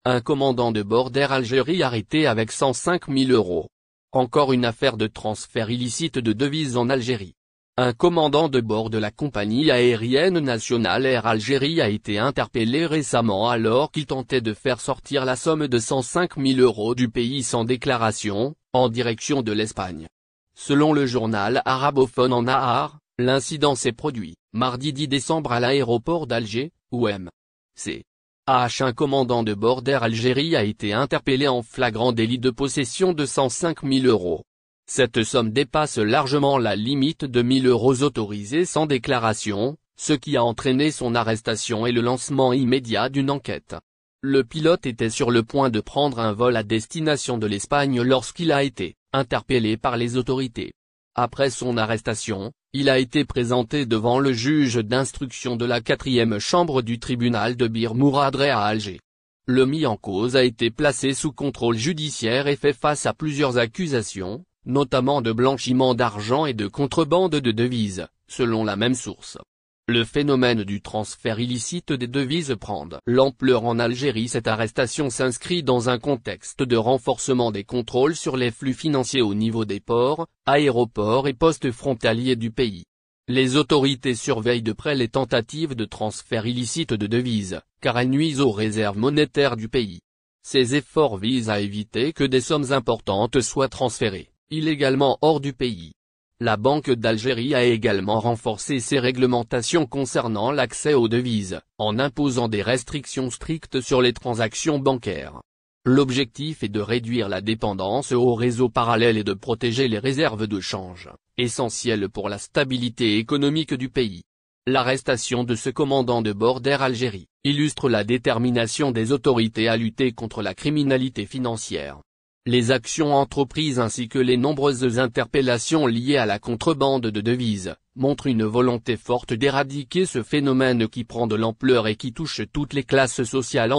Un commandant de bord d'Air Algérie arrêté avec 105 000 €. Encore une affaire de transfert illicite de devises en Algérie. Un commandant de bord de la compagnie aérienne nationale Air Algérie a été interpellé récemment alors qu'il tentait de faire sortir la somme de 105 000 € du pays sans déclaration, en direction de l'Espagne. Selon le journal arabophone En Nahar, l'incident s'est produit, mardi 10 décembre à l'aéroport d'Alger, où M.C. Un commandant de bord d'Air Algérie a été interpellé en flagrant délit de possession de 105 000 €. Cette somme dépasse largement la limite de 1 000 € autorisée sans déclaration, ce qui a entraîné son arrestation et le lancement immédiat d'une enquête. Le pilote était sur le point de prendre un vol à destination de l'Espagne lorsqu'il a été interpellé par les autorités. Après son arrestation, il a été présenté devant le juge d'instruction de la 4e chambre du tribunal de Bir Mouradreh à Alger. Le mis en cause a été placé sous contrôle judiciaire et fait face à plusieurs accusations, notamment de blanchiment d'argent et de contrebande de devises, selon la même source. Le phénomène du transfert illicite des devises prend l'ampleur en Algérie. Cette arrestation s'inscrit dans un contexte de renforcement des contrôles sur les flux financiers au niveau des ports, aéroports et postes frontaliers du pays. Les autorités surveillent de près les tentatives de transfert illicite de devises, car elles nuisent aux réserves monétaires du pays. Ces efforts visent à éviter que des sommes importantes soient transférées illégalement hors du pays. La Banque d'Algérie a également renforcé ses réglementations concernant l'accès aux devises, en imposant des restrictions strictes sur les transactions bancaires. L'objectif est de réduire la dépendance aux réseaux parallèles et de protéger les réserves de change, essentielles pour la stabilité économique du pays. L'arrestation de ce commandant de bord d'Air Algérie illustre la détermination des autorités à lutter contre la criminalité financière. Les actions entreprises ainsi que les nombreuses interpellations liées à la contrebande de devises, montrent une volonté forte d'éradiquer ce phénomène qui prend de l'ampleur et qui touche toutes les classes sociales.